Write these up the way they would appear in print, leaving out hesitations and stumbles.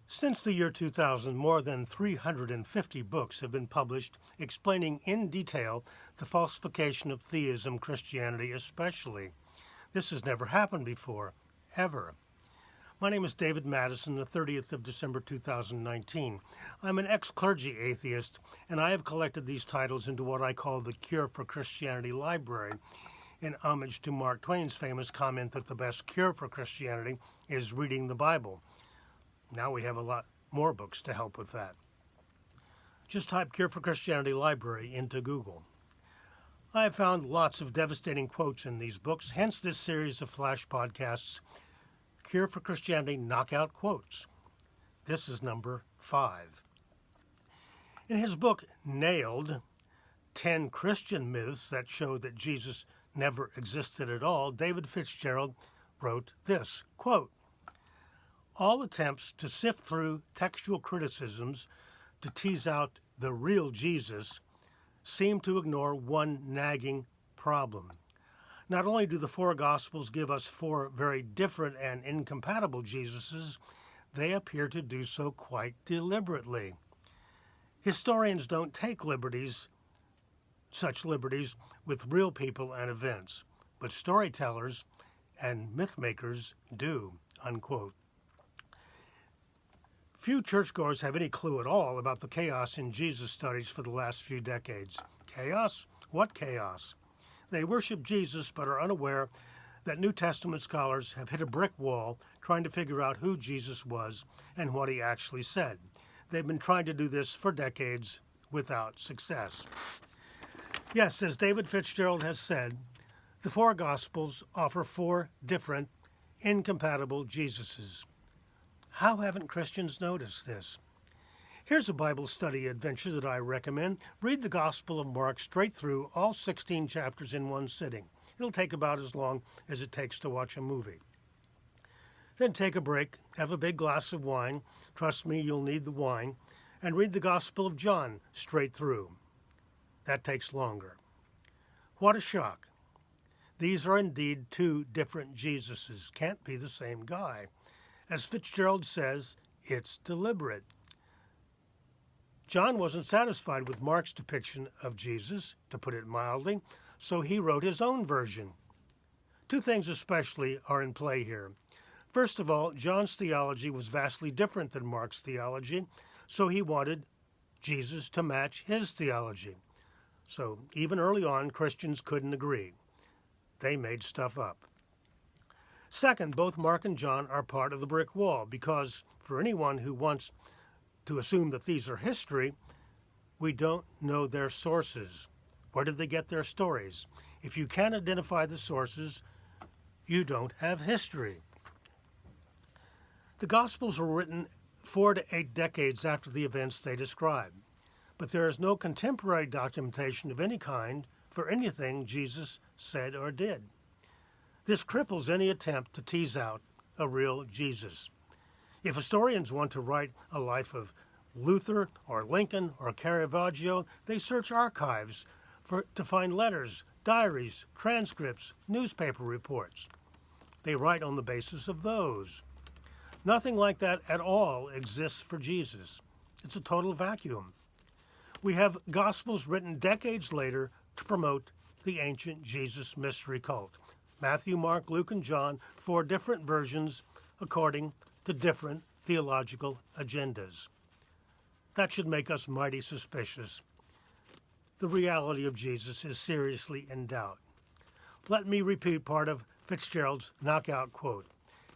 Since the year 2000, more than 350 books have been published explaining in detail the falsification of theism, Christianity especially. This has never happened before, ever. My name is David Madison, the 30th of December 2019. I'm an ex-clergy atheist, and I have collected these titles into what I call the Cure for Christianity Library, in homage to Mark Twain's famous comment that the best cure for Christianity is reading the Bible. Now we have a lot more books to help with that. Just type Cure for Christianity Library into Google. I have found lots of devastating quotes in these books, hence this series of flash podcasts, Cure for Christianity Knockout Quotes. This is number 5. In his book, Nailed, 10 Christian Myths That Show That Jesus Never Existed at All, David Fitzgerald wrote this, quote, "All attempts to sift through textual criticisms to tease out the real Jesus seem to ignore one nagging problem. Not only do the four Gospels give us four very different and incompatible Jesuses, they appear to do so quite deliberately. Historians don't take such liberties with real people and events, but storytellers and mythmakers do," unquote. Few churchgoers have any clue at all about the chaos in Jesus studies for the last few decades. Chaos? What chaos? They worship Jesus but are unaware that New Testament scholars have hit a brick wall trying to figure out who Jesus was and what he actually said. They've been trying to do this for decades without success. Yes, as David Fitzgerald has said, the four Gospels offer four different, incompatible Jesuses. How haven't Christians noticed this? Here's a Bible study adventure that I recommend. Read the Gospel of Mark straight through, all 16 chapters in one sitting. It'll take about as long as it takes to watch a movie. Then take a break, have a big glass of wine, trust me, you'll need the wine, and read the Gospel of John straight through. That takes longer. What a shock. These are indeed two different Jesuses. Can't be the same guy. As Fitzgerald says, it's deliberate. John wasn't satisfied with Mark's depiction of Jesus, to put it mildly, so he wrote his own version. Two things especially are in play here. First of all, John's theology was vastly different than Mark's theology, so he wanted Jesus to match his theology. So even early on, Christians couldn't agree. They made stuff up. Second, both Mark and John are part of the brick wall because for anyone who wants to assume that these are history, we don't know their sources. Where did they get their stories? If you can't identify the sources, you don't have history. The Gospels were written 4 to 8 decades after the events they describe, but there is no contemporary documentation of any kind for anything Jesus said or did. This cripples any attempt to tease out a real Jesus. If historians want to write a life of Luther or Lincoln or Caravaggio, they search archives to find letters, diaries, transcripts, newspaper reports. They write on the basis of those. Nothing like that at all exists for Jesus. It's a total vacuum. We have Gospels written decades later to promote the ancient Jesus mystery cult. Matthew, Mark, Luke, and John, 4 different versions according to different theological agendas. That should make us mighty suspicious. The reality of Jesus is seriously in doubt. Let me repeat part of Fitzgerald's knockout quote.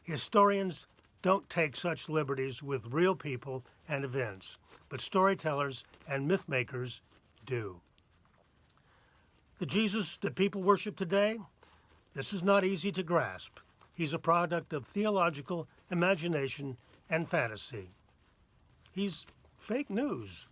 Historians don't take such liberties with real people and events, but storytellers and mythmakers do. The Jesus that people worship today, this is not easy to grasp. He's a product of theological imagination and fantasy. He's fake news.